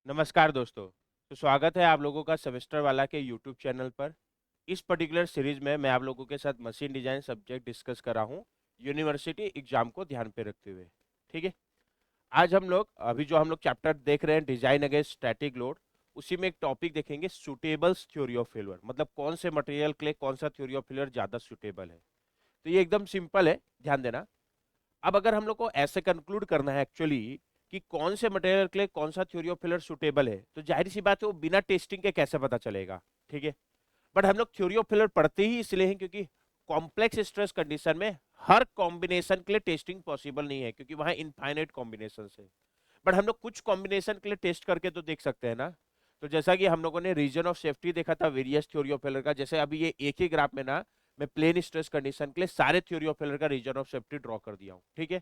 नमस्कार दोस्तों। तो स्वागत है आप लोगों का सेमेस्टर वाला के यूट्यूब चैनल पर। इस पर्टिकुलर सीरीज में मैं आप लोगों के साथ मशीन डिजाइन सब्जेक्ट डिस्कस कर रहा हूँ, यूनिवर्सिटी एग्जाम को ध्यान पे रखते हुए। ठीक है। आज हम लोग अभी जो हम लोग चैप्टर देख रहे हैं, डिजाइन अगेंस्ट स्टैटिक लोड, उसी में एक टॉपिक देखेंगे, सुटेबल्स थ्योरी ऑफ फेलियर। मतलब कौन से मटेरियल के लिए कौन सा थ्योरी ऑफ फेलियर ज्यादा सुटेबल है। तो ये एकदम सिंपल है, ध्यान देना। अब अगर हम लोग को ऐसे कंक्लूड करना है एक्चुअली कि कौन से मटेरियल के लिए कौन सा थ्योरी ऑफ फेलियर सुटेबल है, तो जाहिर सी बात है वो बिना टेस्टिंग के कैसे पता चलेगा। ठीक है। बट हम लोग थ्योरी ऑफ फेलियर पढ़ते ही इसलिए हैं क्योंकि कॉम्प्लेक्स स्ट्रेस कंडीशन में हर कॉम्बिनेशन के लिए टेस्टिंग पॉसिबल नहीं है, क्योंकि वहां इनफाइनाइट कॉम्बिनेशन है। बट हम लोग कुछ कॉम्बिनेशन के लिए टेस्ट करके तो देख सकते हैं ना। तो जैसा कि हम लोगों ने रीजन ऑफ सेफ्टी देखा था वेरियस थ्योरी ऑफ फेलियर का, जैसे अभी ये एक ही ग्राफ में ना मैं प्लेन स्ट्रेस कंडीशन के लिए सारे थ्योरी ऑफ फेलियर का रीजन ऑफ सेफ्टी ड्रॉ कर दिया हूँ। ठीक है।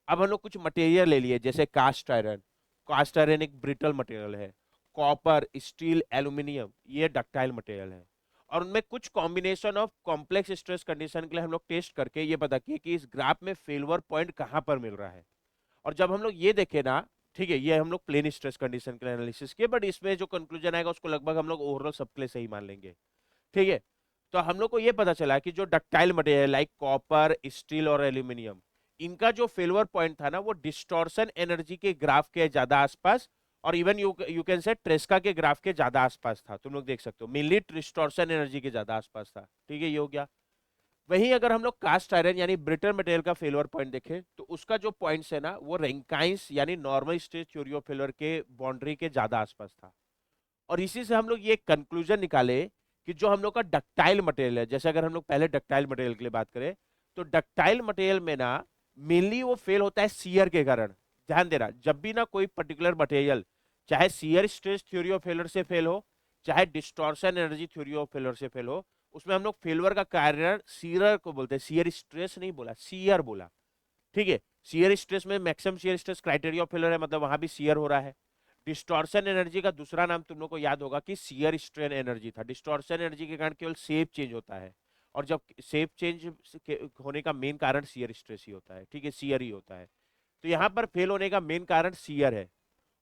अब हम लोग कुछ मटेरियल ले लिए, जैसे कास्ट आयरन। कास्ट आयरन एक ब्रिटल मटेरियल है। कॉपर, स्टील, एल्यूमिनियम ये डक्टाइल मटेरियल है। और उनमें कुछ combination of complex stress condition के लिए हम लोग टेस्ट करके ये पता किए कि इस ग्राफ में फेलवर पॉइंट कहां पर मिल रहा है। और जब हम लोग ये देखे ना, ठीक है, ये हम लोग प्लेन स्ट्रेस कंडीशन के लिए एनालिसिस किए, बट इसमें जो कंक्लूजन आएगा उसको लगभग हम लोग ओवरऑल सबके लिए सही मान लेंगे। ठीक है। तो हम लोग को ये पता चला कि जो ductile material like copper, steel और एल्यूमिनियम, इनका जो फेलवर पॉइंट था ना वो डिस्टॉर्शन एनर्जी के ग्राफ के ज्यादा आसपास, और इवन यू कैन से ट्रेस्का के ग्राफ के ज्यादा आसपास था। तुम लोग देख सकते हो मेनली डिस्टॉर्शन एनर्जी के ज्यादा आसपास था। ठीक है, ये हो गया। वहीं अगर हम लोग कास्ट आयरन यानी ब्रिटल मटेरियल का फेलवर पॉइंट देखें, तो उसका जो पॉइंट्स है ना वो रैंकाइंस यानी नॉर्मल स्टेज थ्योरी ऑफ फेलवर के बाउंड्री के ज्यादा आसपास था। और इसी से हम लोग ये कंक्लूजन निकाले कि जो हम लोग का डक्टाइल मटेरियल है, जैसे अगर हम लोग पहले डक्टाइल मटेरियल के लिए बात करें, तो डक्टाइल मटेरियल में ना मेनली वो फेल होता है सीयर के कारण। ध्यान देना, जब भी ना कोई पर्टिकुलर मटेरियल चाहे shear stress theory of failure से फेल हो, चाहे distortion energy theory of failure से फेल हो, उसमें हम लोग फेलवर का कारण सीयर को बोलते हैं। सीयर स्ट्रेस नहीं बोला, सीयर बोला। ठीक है। सीयर स्ट्रेस में maximum shear stress criteria of failure है, मतलब वहां भी सीयर हो रहा है। डिस्टॉर्शन एनर्जी का दूसरा नाम तुम लोग को याद होगा कि सीयर स्ट्रेन एनर्जी था। डिस्टॉर्शन एनर्जी के कारण केवल शेप चेंज होता है, और जब शेप चेंज होने का मेन कारण सीयर स्ट्रेस ही होता है। ठीक है, सीयर ही होता है। तो यहाँ पर फेल होने का मेन कारण सीयर है।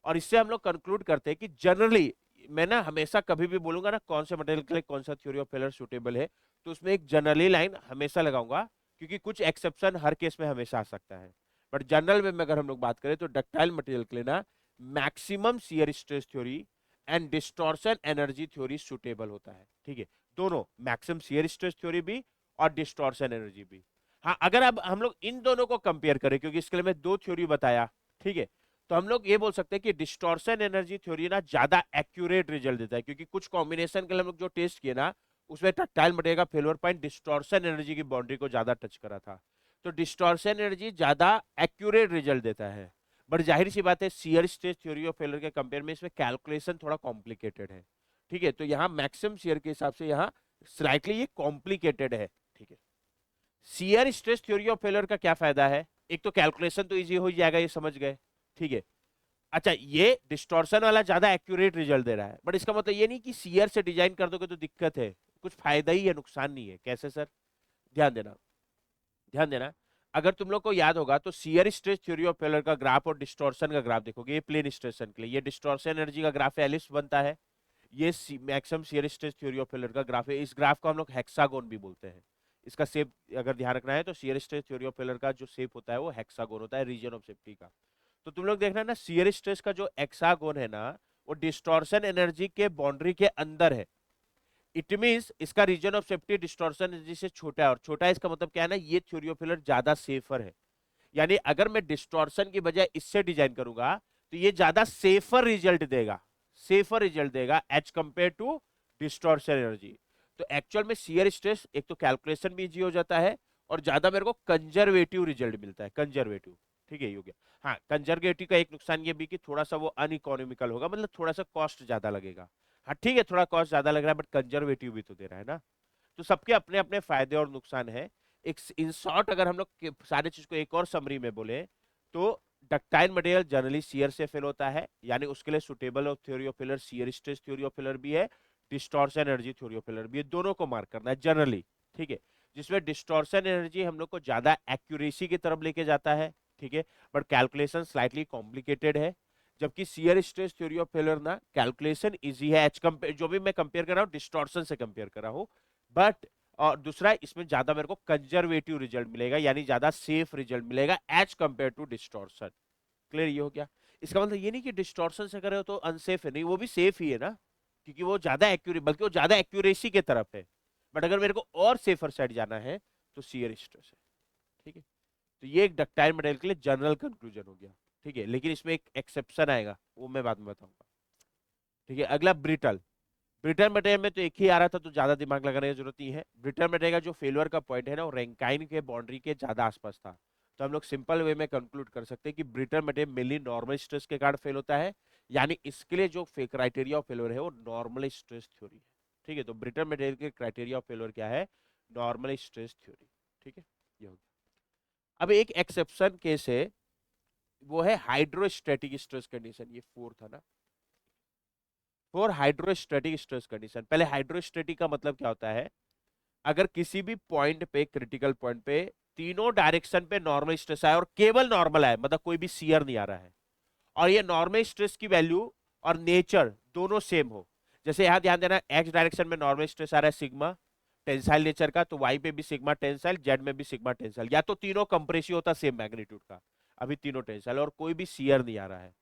और इससे हम लोग कंक्लूड करते हैं कि जनरली, मैं ना हमेशा कभी भी बोलूंगा ना कौन से मटेरियल के लिए कौन सा थ्योरी ऑफ फेलियर सुटेबल है, तो उसमें एक जनरली लाइन हमेशा लगाऊंगा, क्योंकि कुछ एक्सेप्शन हर केस में हमेशा आ सकता है। बट जनरल में अगर हम लोग बात करें तो डक्टाइल मटेरियल के लिए ना maximum shear stress theory and distortion energy theory suitable होता है। ठीक है, दोनों मैक्सिमम शियर स्ट्रेस थ्योरी भी और डिस्टॉर्शन एनर्जी भी। हाँ, अगर अब हम लोग इन दोनों को कंपेयर करें, क्योंकि इसके लिए मैं दो थ्योरी बताया, ठीक है, तो हम लोग ये बोल सकते हैं कि डिस्टॉर्शन एनर्जी थ्योरी ना ज्यादा एक्यूरेट रिजल्ट देता है, क्योंकि कुछ कॉम्बिनेशन के लिए हम लोग जो टेस्ट किए ना उसमें टक्टाइल मटेरियल का फेलियर पॉइंट डिस्टॉर्शन एनर्जी की बाउंड्री को ज्यादा टच करा था। तो डिस्टॉर्शन एनर्जी ज्यादा एक्यूरेट रिजल्ट देता है। बट जाहिर सी बात है shear stress theory of failure के कंपेयर में इसमें कैलकुलेशन थोड़ा कॉम्प्लिकेटेड है। ठीक है, तो यहाँ मैक्सिमम शियर के हिसाब से यहाँ स्लाइटली ये कॉम्प्लिकेटेड है। ठीक है। Shear stress theory of failure का क्या फायदा है? एक तो कैलकुलेशन तो इजी हो ही जाएगा, ये समझ गए। ठीक है। अच्छा, ये डिस्टॉर्शन वाला ज्यादा एक्यूरेट रिजल्ट दे रहा है, बट इसका मतलब ये नहीं कि सीयर से डिजाइन कर दोगे तो दिक्कत है। कुछ फायदा ही है, नुकसान नहीं है। कैसे सर? ध्यान देना, ध्यान देना। अगर तुम लोग को याद होगा तो shear stress theory of failure का ग्राफ और डिस्टॉर्शन का ग्राफ देखोगे, ये प्लेन स्ट्रेसन के लिए ये डिस्टॉर्शन एनर्जी का ग्राफ है, एलिप्स बनता है। ये maximum shear stress theory of failure का ग्राफ है। इस ग्राफ को हम लोग हेक्सागोन भी बोलते हैं। इसका शेप अगर ध्यान रखना है तो shear stress theory of failure का जो शेप होता है वो हेक्सागोन होता है, रीजन ऑफ सेफ्टी का। तो तुम लोग देखना ना, शियर स्ट्रेस का जो हेक्सागोन है ना वो डिस्टॉर्शन एनर्जी के बाउंड्री के अंदर है। इट मींस इसका region of safety distortion energy से छोटा है, और छोटा है इसका मतलब क्या है ना, ये थ्योरी ऑफ फेलियर ज्यादा सेफर है। यानी अगर मैं डिस्टॉर्शन की बजाय इससे डिजाइन करूंगा तो ये ज्यादा सेफर रिजल्ट देगा। सेफर रिजल्ट देगा as compare to distortion energy. तो एक्चुअल में शियर स्ट्रेस एक तो कैलकुलेशन भी इजी हो जाता है, और ज्यादा मेरे को कंजर्वेटिव रिजल्ट मिलता है, कंजर्वेटिव। ठीक है, ये हो गया। हाँ, कंजर्वेटिव का एक नुकसान ये भी कि थोड़ा सा वो अनइकोनॉमिकल होगा, मतलब थोड़ा सा कॉस्ट ज्यादा लगेगा। हाँ ठीक है, थोड़ा कॉस्ट ज्यादा लग रहा है, बट कंजर्वेटिव भी तो दे रहा है ना। तो सबके अपने अपने फायदे और नुकसान है। एक इन शॉर्ट अगर हम लोग सारे चीज को एक और समरी में बोले, तो डक्टाइल मटेरियल जनरली शियर से फेल होता है, यानी उसके लिए suitable of theory of failure shear stress theory of failure भी है, distortion energy theory of failure भी है। दोनों को मार्क करना है जनरली। ठीक है। जिसमें डिस्टॉर्शन एनर्जी हम लोग को ज्यादा एक्यूरेसी की तरफ लेके जाता है। ठीक है, बट कैलकुलेशन स्लाइटली कॉम्प्लिकेटेड है। जबकि shear stress theory of failure ना कैलकुलेशन इजी है एज कंपेयर, जो भी मैं कंपेयर कर रहा हूँ डिस्टॉर्शन से कंपेयर कर रहा हूँ, बट और दूसरा इसमें ज्यादा मेरे को कंजर्वेटिव रिजल्ट मिलेगा, यानी ज्यादा सेफ रिजल्ट मिलेगा as compare to distortion. Clear ये हो गया? इसका मतलब ये नहीं कि डिस्टॉर्शन से करे हो तो अनसेफ है, नहीं, वो भी सेफ ही है ना, क्योंकि वो ज्यादा एक्यूरेट, बल्कि वो ज्यादा एक्यूरेसी के तरफ है। बट अगर मेरे को और सेफर साइड जाना है तो शियर स्ट्रेस है। ठीक है, तो ये एक डक्टाइल मटेरियल के लिए जनरल कंक्लूजन हो गया। ठीक है, लेकिन इसमें एक एक्सेप्शन आएगा, वो मैं बाद में बताऊंगा। ठीक है, अगला ब्रिटल। ब्रिटल मटेरियल में तो एक ही आ रहा था, तो ज्यादा दिमाग लगाने की जरूरत नहीं है। ब्रिटल मटेरियल का जो फेलियर का पॉइंट है ना, वो रैंकाइन के बाउंड्री के ज्यादा आसपास था। तो हम लोग सिंपल वे में कंक्लूड कर सकते हैं कि brittle material mainly normal stress के कारण फेल होता है, यानी इसके लिए जो क्राइटेरिया ऑफ फेलियर है वो नॉर्मल स्ट्रेस थ्योरी है। ठीक है, तो ब्रिटल मटेरियल के क्राइटेरिया ऑफ फेलियर क्या है? Normal stress theory. ठीक है, ये हो गया। अब एक एक्सेप्शन केस है, वो है हाइड्रोस्टैटिक स्ट्रेस कंडीशन, ये फोर था ना। फॉर हाइड्रोस्टैटिक स्ट्रेस कंडीशन, पहले हाइड्रोस्टैटिक का मतलब क्या होता है? अगर किसी भी पॉइंट पे, क्रिटिकल पॉइंट पे तीनों डायरेक्शन पे नॉर्मल स्ट्रेस आए और केवल नॉर्मल आए, मतलब कोई भी शियर नहीं आ रहा है, और ये नॉर्मल स्ट्रेस की वैल्यू और नेचर दोनों सेम हो। जैसे यहां ध्यान देना, एक्स डायरेक्शन में नॉर्मल स्ट्रेस आ रहा है सिग्मा टेंसाइल नेचर का, तो वाई पे भी सिग्मा टेंसाइल, जेड में भी सिग्मा टेंसाइल, या तो तीनों कंप्रेसिव होता सेम मैग्नीट्यूड का, अभी तीनों टेंसाइल, और कोई भी शियर नहीं आ रहा है,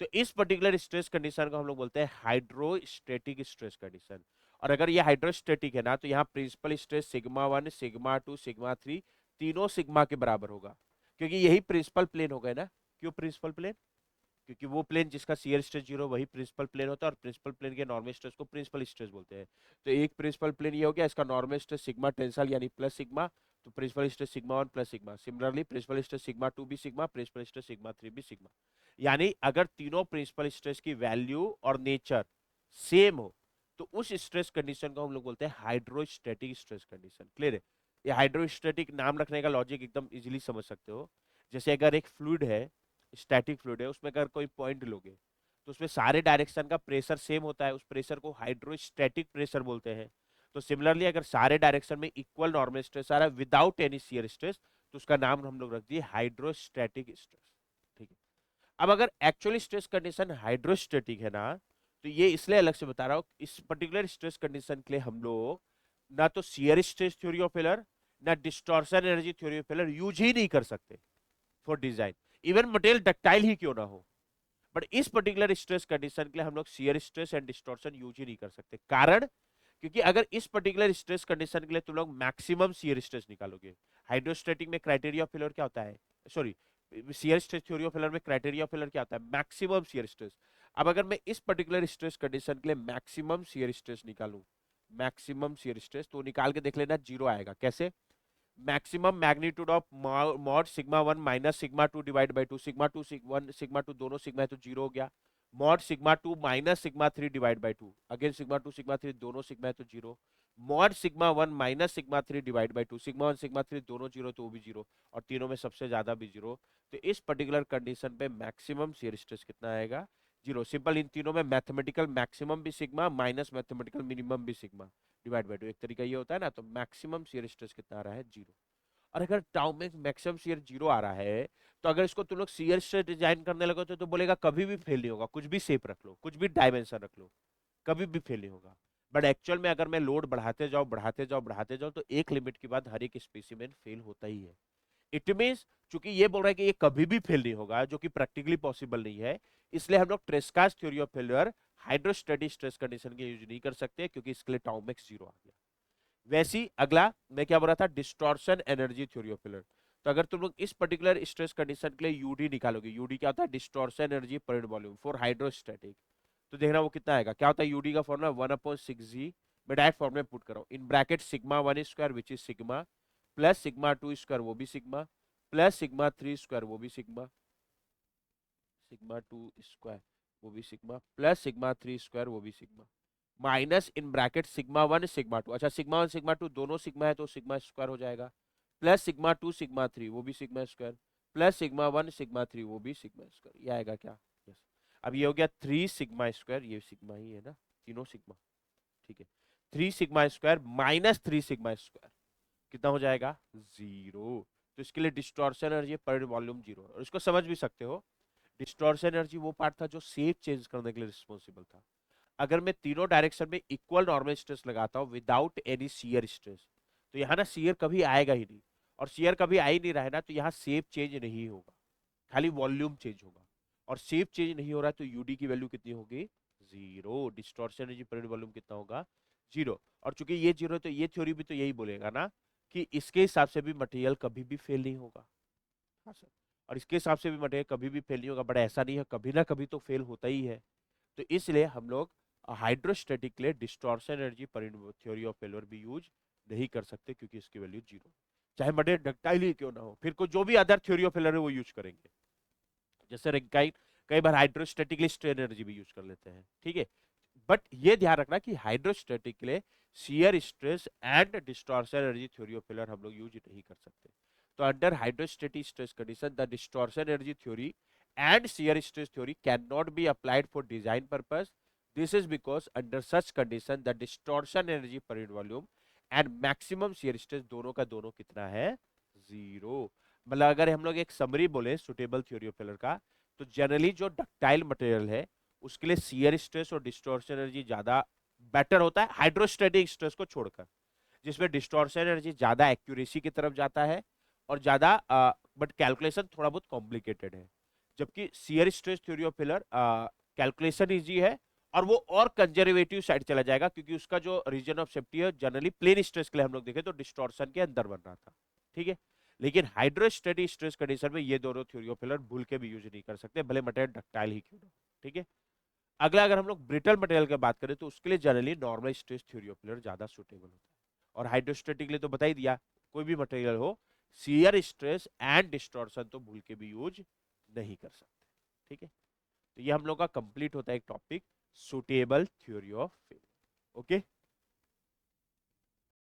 तो इस पर्टिकुलर स्ट्रेस कंडीशन को हम लोग बोलते हैं हाइड्रोस्टेटिक स्ट्रेस कंडीशन। और अगर ये हाइड्रोस्टेटिक है ना, तो यहाँ principal stress sigma 1 sigma 2 sigma 3 तीनों सिग्मा के बराबर होगा, क्योंकि यही प्रिंसिपल प्लेन हो गए ना। क्यों प्रिंसिपल प्लेन? क्योंकि वो प्लेन जिसका शियर स्ट्रेस जीरो वही प्रिंसिपल प्लेन होता है, और प्रिंसिपल प्लेन के नॉर्मल स्ट्रेस को प्रिंसिपल स्ट्रेस बोलते हैं। तो एक प्रिंसिपल प्लेन ये हो गया, इसका नॉर्मल स्ट्रेस सिग्मा टेंसाइल यानी प्लस सिग्मा, तो principal stress sigma 1 plus sigma. Similarly principal stress sigma 2 भी सिग्मा, प्रिंसिपल स्ट्रेस सिग्मा 3 भी सिग्मा। यानी अगर तीनों प्रिंसिपल स्ट्रेस की वैल्यू और नेचर सेम हो, तो उस स्ट्रेस कंडीशन को हम लोग बोलते हैं हाइड्रोस्टैटिक स्ट्रेस कंडीशन। क्लियर है? ये हाइड्रोस्टैटिक नाम रखने का लॉजिक एकदम इजीली समझ सकते हो। जैसे अगर एक फ्लूइड है, स्टैटिक फ्लूइड है, उसमें अगर कोई पॉइंट लोगे तो उसमें सारे डायरेक्शन का प्रेशर सेम होता है, उस प्रेशर को हाइड्रोस्टैटिक प्रेशर बोलते हैं। तो सिमिलरली अगर सारे डायरेक्शन में इक्वल नॉर्मल स्ट्रेस आ रहा है विदाउट एनी शियर स्ट्रेस, तो उसका नाम हम लोग रख दिए हाइड्रोस्टैटिक स्ट्रेस। ठीक है, अब अगर एक्चुअली स्ट्रेस कंडीशन हाइड्रोस्टैटिक है ना, तो ये इसलिए अलग से बता रहा हूँ, इस पर्टिकुलर स्ट्रेस कंडीशन के लिए हम लोग ना तो shear stress theory of failure, ना distortion energy theory of failure use ही नहीं कर सकते for design, even material ductile ही क्यों ना हो। बट इस पर्टिकुलर स्ट्रेस कंडीशन के लिए हम लोग shear stress and distortion use ही नहीं कर सकते। कारण, क्योंकि अगर इस पर्टिकुलर स्ट्रेस कंडीशन के लिए तुम लोग मैक्सिमम शियर स्ट्रेस निकालोगे, हाइड्रोस्टैटिक में क्राइटेरिया ऑफ फेलियर क्या होता है, sorry shear stress theory of failure में क्राइटेरिया ऑफ फेलियर क्या होता है? Maximum shear stress. अब अगर मैं इस पर्टिकुलर स्ट्रेस कंडीशन के लिए मैक्सिमम शियर स्ट्रेस निकालूं, मैक्सिमम शियर स्ट्रेस, तो निकाल के देख लेना जीरो आएगा। कैसे? Maximum magnitude of mod sigma 1 minus sigma 2 divide by 2, sigma 2 1 sigma 2 दोनों सिग्मा है तो जीरो हो गया। Mod sigma 2 minus sigma 3 divide by 2, again sigma 2 sigma 3 दोनों सिग्मा है तो zero. Mod sigma 1 minus sigma 3 divide by 2, sigma 1 sigma 3 दोनों zero तो वो भी जीरो, और तीनों में सबसे ज्यादा भी जीरो। तो इस पर्टिकुलर कंडीशन पे मैक्सिमम शियर स्ट्रेस कितना आएगा? जीरो। सिंपल, इन तीनों में मैथमेटिकल मैक्सिमम भी सिग्मा माइनस मैथमेटिकल मिनिमम भी सिग्मा डिवाइड बाई 2, एक तरीका ये होता है ना। तो मैक्सिमम शियर स्ट्रेस कितना आ रहा है? जीरो। और अगर टाउ में मैक्सिमम शियर जीरो आ रहा है, तो अगर इसको तुम लोग शियर से डिजाइन करने लगो तो बोलेगा कभी भी फेल नहीं होगा, कुछ भी शेप रख लो, कुछ भी डायमेंशन रख लो, कभी भी फेल नहीं होगा। बट एक्चुअल में अगर मैं लोड बढ़ाते जाओ बढ़ाते जाओ बढ़ाते जाओ, तो एक लिमिट के बाद हर एक स्पेसिमेन फेल होता ही है। इट मीन्स, चूंकि ये बोल रहा है कि ये कभी भी फेल नहीं होगा, जो कि प्रैक्टिकली पॉसिबल नहीं है, इसलिए हम लोग Tresca's theory of failure hydrostatic stress condition के यूज नहीं कर सकते, क्योंकि इसके लिए टाउ मैक्स जीरो आ गया। वैसी अगला मैं क्या बोल रहा था, distortion energy theory of failure. तो अगर तुम लोग इस पर्टिकुलर स्ट्रेस कंडीशन के लिए यूडी निकालोगे, यूडी क्या होता है? Distortion energy per unit volume for hydrostatic, तो देखना वो कितना आएगा। क्या होता है यूडी का फॉर्मूला? 1/6g। मैं डायरेक्ट फॉर्मूला पुट कर रहा हूँ, in bracket sigma 1 square which is sigma, plus sigma 2 square वो भी सिग्मा, प्लस सिग्मा 3 स्क्वायर वो भी सिग्मा, सिग्मा 2 स्क्वायर वो भी सिग्मा, प्लस सिग्मा 3 स्क्वायर वो भी sigma, minus in bracket sigma 1 sigma 2, अच्छा सिग्मा 1 सिग्मा 2 दोनों सिग्मा है तो सिग्मा स्क्वायर हो जाएगा, प्लस सिग्मा 2 सिग्मा 3 वो भी sigma square, plus sigma 1 sigma 3 वो भी सिग्मा स्क्वायर। ये आएगा क्या? यस। अब ये हो गया 3 सिग्मा स्क्वायर, ये सिग्मा ही है ना, तीनों सिग्मा। ठीक है, 3 sigma square minus 3 sigma square कितना हो जाएगा? जीरो। तो इसके लिए डिस्टॉर्शन एनर्जी पर वॉल्यूम जीरो, और इसको समझ भी सकते हो, डिस्टॉर्शन एनर्जी वो पार्ट था जो शेप चेंज करने के लिए रिस्पॉन्सिबल था। अगर मैं तीनों डायरेक्शन में इक्वल नॉर्मल स्ट्रेस लगाता हूँ विदाउट एनी शियर स्ट्रेस, तो यहाँ ना शियर कभी आएगा ही नहीं, और शियर कभी आ ही नहीं रहा है ना, तो यहाँ शेप चेंज नहीं होगा, खाली वॉल्यूम चेंज होगा। और शेप चेंज नहीं हो रहा है तो यूडी की वैल्यू कितनी होगी? Zero. Distortion energy per unit volume कितना होगा? जीरो। और चूंकि ये जीरो है तो ये थ्योरी भी तो यही बोलेगा ना कि इसके हिसाब से भी मटेरियल कभी भी फेल नहीं होगा। हाँ सर। और इसके हिसाब से भी मटेरियल कभी भी फेल नहीं होगा, बट ऐसा नहीं है, कभी ना कभी तो फेल होता ही है। तो इसलिए हम लोग हाइड्रोस्टेटिक के लिए डिस्टॉर्शन एनर्जी पर थ्योरी ऑफ फेलियर भी यूज नहीं कर सकते, क्योंकि इसकी वैल्यू जीरो, चाहे मटेरियल डक्टाइल ही क्यों ना हो। फिर कोई जो भी अदर थ्योरी ऑफ फेलियर है वो यूज करेंगे। जैसे रेंकाइन कई बार हाइड्रोस्टेटिकली स्ट्रेन एनर्जी भी यूज कर लेते हैं, ठीक है। बट ये ध्यान रखना कि हाइड्रोस्टेटिक के लिए shear stress and distortion energy theory of failure हम लोग यूज नहीं कर सकते। तो under hydrostatic stress condition the distortion energy theory and shear stress theory cannot be applied for design purpose. This is because under such condition the distortion energy per unit volume and maximum shear stress दोनों का दोनों कितना है? Zero. मतलब अगर हम लोग एक समरी बोले सुटेबल थ्योरी ऑफ फेलियर का, तो जनरली जो डक्टाइल मटेरियल है उसके लिए शियर स्ट्रेस और डिस्टॉर्शन एनर्जी ज्यादा बेटर होता है हाइड्रोस्टैटिक स्ट्रेस को छोड़कर, जिसमें डिस्टॉर्शन एनर्जी ज्यादा एक्यूरेसी की तरफ जाता है और ज्यादा बट कैलकुलेशन थोड़ा बहुत कॉम्प्लिकेटेड है। जबकि shear stress theory of failure calculation easy है और वो और कंजर्वेटिव साइड चला जाएगा, क्योंकि उसका जो रीजन ऑफ सेफ्टी है जनरली प्लेन स्ट्रेस के लिए हम लोग देखें तो डिस्टॉर्शन के अंदर बन रहा था, ठीक है। लेकिन हाइड्रोस्टेटिक स्ट्रेस कंडीशन में ये दोनों थ्योरी ऑफ फेलियर भूल के भी यूज नहीं कर सकते, भले मटेरियल डक्टाइल ही क्यों ना हो, ठीक है। अगला अगर हम लोग ब्रिटल मटेरियल की बात करें तो उसके लिए generally normal stress theory of failure ज्यादा सुटेबल होता है। और हाइड्रोस्टेटिक के लिए तो बता ही दिया, कोई भी मटेरियल हो शियर स्ट्रेस एंड डिस्टॉर्शन तो भूल के भी यूज नहीं कर सकते, ठीक है। तो ये हम लोग का कंप्लीट होता है एक topic suitable theory of failure. Okay.